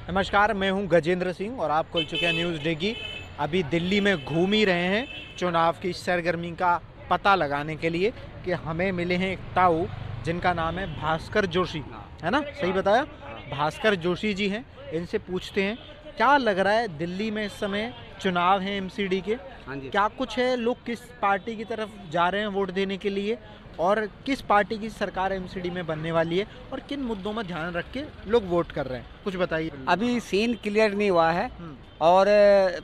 नमस्कार, मैं हूं गजेंद्र सिंह और आप खुल चुके हैं न्यूज़ डे की। अभी दिल्ली में घूम ही रहे हैं चुनाव की सरगर्मी का पता लगाने के लिए कि हमें मिले हैं एक ताऊ जिनका नाम है भास्कर जोशी, है ना? सही बताया? भास्कर जोशी जी हैं। इनसे पूछते हैं क्या लग रहा है दिल्ली में इस समय चुनाव है एमसीडी के, हाँ जी। क्या कुछ है, लोग किस पार्टी की तरफ जा रहे हैं वोट देने के लिए और किस पार्टी की सरकार एमसीडी में बनने वाली है और किन मुद्दों में ध्यान रख के लोग वोट कर रहे हैं, कुछ बताइए। अभी सीन क्लियर नहीं हुआ है हम्म, और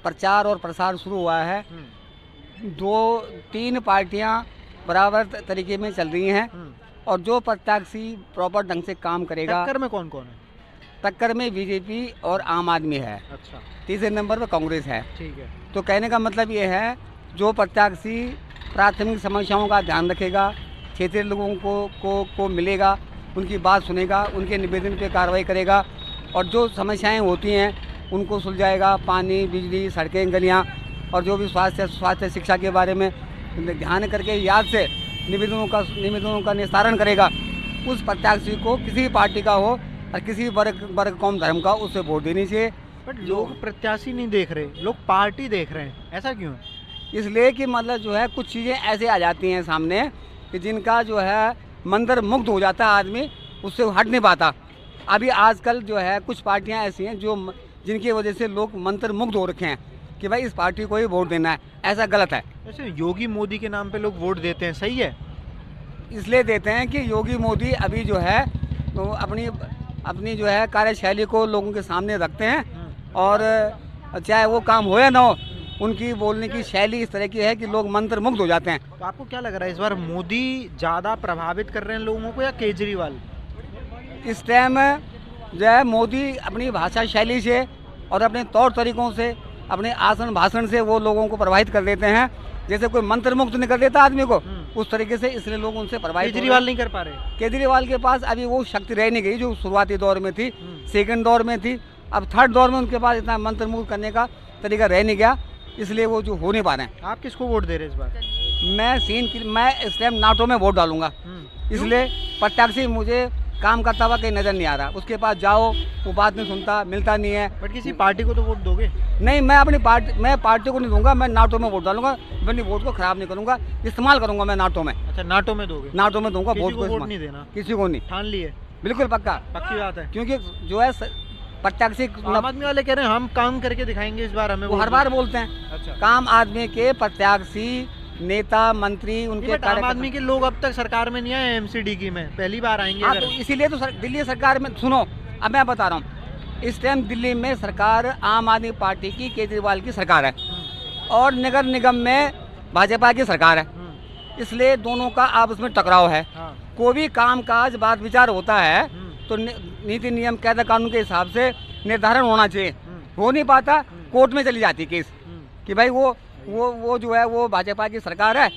प्रचार और प्रसार शुरू हुआ है। हम्म, दो तीन पार्टियां बराबर तरीके में चल रही हैं हम्म। और जो प्रत्याशी प्रॉपर ढंग से काम करेगा। टक्कर में कौन कौन है? टक्कर में बीजेपी और आम आदमी है, अच्छा, तीसरे नंबर पर कांग्रेस है। ठीक है। तो कहने का मतलब ये है, जो प्रत्याशी प्राथमिक समस्याओं का ध्यान रखेगा, क्षेत्रीय लोगों को मिलेगा, उनकी बात सुनेगा, उनके निवेदन पे कार्रवाई करेगा और जो समस्याएं होती हैं उनको सुलझाएगा। पानी, बिजली, सड़कें, गलियां और जो भी स्वास्थ्य शिक्षा के बारे में ध्यान करके याद से निवेदनों का निस्तारण करेगा। उस प्रत्याशी को किसी भी पार्टी का हो और किसी वर्ग कौम धर्म का, उससे वोट देनी चाहिए। बट लोग प्रत्याशी नहीं देख रहे, लोग पार्टी देख रहे हैं, ऐसा क्यों है? इसलिए कि मतलब जो है कुछ चीज़ें ऐसे आ जाती हैं सामने कि जिनका जो है मंत्र मुग्ध हो जाता है आदमी, उससे हट नहीं पाता। अभी आजकल जो है कुछ पार्टियां ऐसी हैं जिनकी वजह से लोग मंत्र मुग्ध हो रखे हैं कि भाई इस पार्टी को ही वोट देना है। ऐसा गलत है। वैसे योगी मोदी के नाम पे लोग वोट देते हैं, सही है? इसलिए देते हैं कि योगी मोदी अभी जो है तो अपनी जो है कार्यशैली को लोगों के सामने रखते हैं और चाहे वो काम हो या ना हो, उनकी बोलने की शैली इस तरह की है कि लोग मंत्र मुग्ध हो जाते हैं। तो आपको क्या लग रहा है इस बार मोदी ज़्यादा प्रभावित कर रहे हैं लोगों को या केजरीवाल? इस टाइम जो है मोदी अपनी भाषा शैली से और अपने तौर तरीकों से, अपने आसन भाषण से वो लोगों को प्रभावित कर देते हैं। जैसे कोई मंत्र मुक्त नहीं कर देता आदमी को, उस तरीके से इसलिए लोग उनसे प्रभावित। केजरीवाल नहीं कर पा रहे? केजरीवाल के पास अभी वो शक्ति रह नहीं गई जो शुरुआती दौर में थी, सेकंड दौर में थी। अब थर्ड दौर में उनके पास इतना मंत्र मुक्त करने का तरीका रह नहीं गया, इसलिए वो जो हो नहीं पा रहे हैं। आप किसको वोट दे रहे हैं इस बार? मैं इस टाइम नाटो में वोट डालूंगा। इसलिए प्रत्याशी मुझे काम करता हुआ कहीं नजर नहीं आ रहा। उसके पास जाओ, वो बात नहीं सुनता, मिलता नहीं है। बट किसी पार्टी को तो वोट दोगे? नहीं, मैं पार्टी को नहीं दूंगा। मैं नाटो में वोट डालूंगा। मैं अपनी वोट को खराब नहीं करूंगा, इस्तेमाल करूंगा मैं नाटो में। अच्छा, नाटो में दोगे? नाटो में दूंगा किसी वोट को को। वोट नहीं देना? किसी को नहीं। ठान लिए? बिल्कुल पक्का, पक्की बात है। क्योंकि जो है प्रत्याशी आम आदमी वाले कह रहे हैं हम काम करके दिखाएंगे, इस बार हमें वो वोट हर बार दो। बोलते हैं। अच्छा, काम आदमी के प्रत्याशी, नेता, मंत्री, उनके बट आम कार्यकर्ता। आदमी के लोग अब तक सरकार में नहीं आए एमसीडी की में, पहली बार आएंगे। हाँ, अगर तो इसीलिए तो दिल्ली सरकार में सुनो, अब मैं बता रहा हूँ, इस टाइम दिल्ली में सरकार आम आदमी पार्टी की, केजरीवाल की सरकार है और नगर निगम में भाजपा की सरकार है। इसलिए दोनों का आपस में टकराव है। हाँ, कोई भी काम काज बात विचार होता है तो नीति नियम कायदा कानून के हिसाब से निर्धारण होना चाहिए। हो नहीं पाता, कोर्ट में चली जाती केस कि भाई वो जो है वो भाजपा की सरकार है,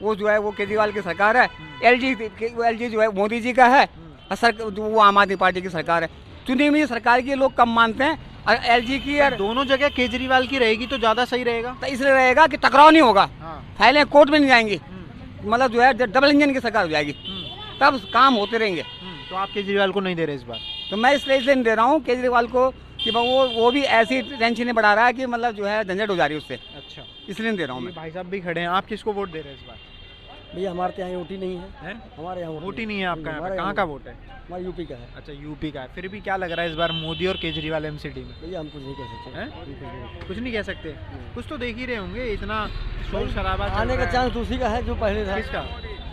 वो जो है वो केजरीवाल की सरकार है। एलजी जो है मोदी जी का है और वो आम आदमी पार्टी की सरकार है। चुनी हुई सरकार की लोग कम मानते हैं और एलजी की और दोनों जगह केजरीवाल की रहेगी तो ज्यादा सही रहेगा। तो इसलिए रहेगा कि टकराव नहीं होगा, हाँ, फाइलें कोर्ट में नहीं जाएंगी, मतलब जो है डबल इंजन की सरकार हो जाएगी, तब काम होते रहेंगे। तो आप केजरीवाल को नहीं दे रहे इस बार? तो मैं इसलिए नहीं दे रहा हूँ केजरीवाल को कि वो भी ऐसी टेंशन बढ़ा रहा है कि मतलब जो है झंझट हो जा रही है उससे। अच्छा, इसलिए नहीं दे रहा हूँ मैं। भाई साहब भी खड़े हैं, आप किसको वोट दे रहे हैं इस बार? भैया हमारे यहाँ वोट ही नहीं है। हैं? हमारे यहाँ वोट ही नहीं है आपका? यहाँ पे हमारे कहाँ यहाँ का वोट है? हमारा यूपी का है। अच्छा, यूपी का है। फिर भी क्या लग रहा है इस बार मोदी और केजरीवाल एमसीडी में? भैया हम कुछ नहीं कह सकते हैं? कुछ नहीं कह सकते? कुछ तो देख ही रहे होंगे, इतना शोर शराबा चल आने रहा का है। चांस दूसरी का है जो पहले था। किसका?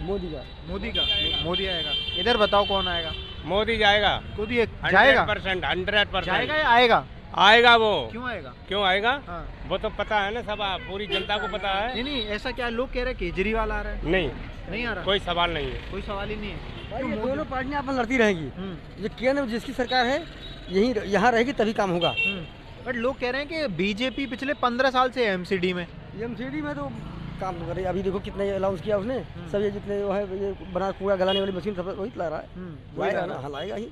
मोदी का। मोदी का? मोदी आएगा। इधर बताओ कौन आएगा? मोदी जाएगा। मोदी जाएगा? 100% जाएगा या आएगा? आएगा वो। क्यों आएगा? क्यों आएगा? हाँ। वो तो पता है ना, सब पूरी जनता को पता है। नहीं नहीं, ऐसा क्या लोग कह रहे हैं केजरीवाल आ रहा है? नहीं, नहीं आ रहा? कोई सवाल नहीं है। कोई सवाल ही नहीं है। भाई ये दोनों पार्टियां आपस में लड़ती रहेंगी। हम्म, जो केंद्र में जिसकी सरकार है यही यहाँ रहेगी तभी काम होगा। बट लोग कह रहे हैं कि बीजेपी पिछले 15 साल से है एमसीडी में। एमसीडी में तो काम तो कर रही है। अभी देखो कितना अलाउंस किया उसने। सब ये जितने जो है ये बना कूड़ा गलाने वाली मशीन सब वही ला रहा है। वही लाएगा रहा ना, है। हाँ लाएगा ही।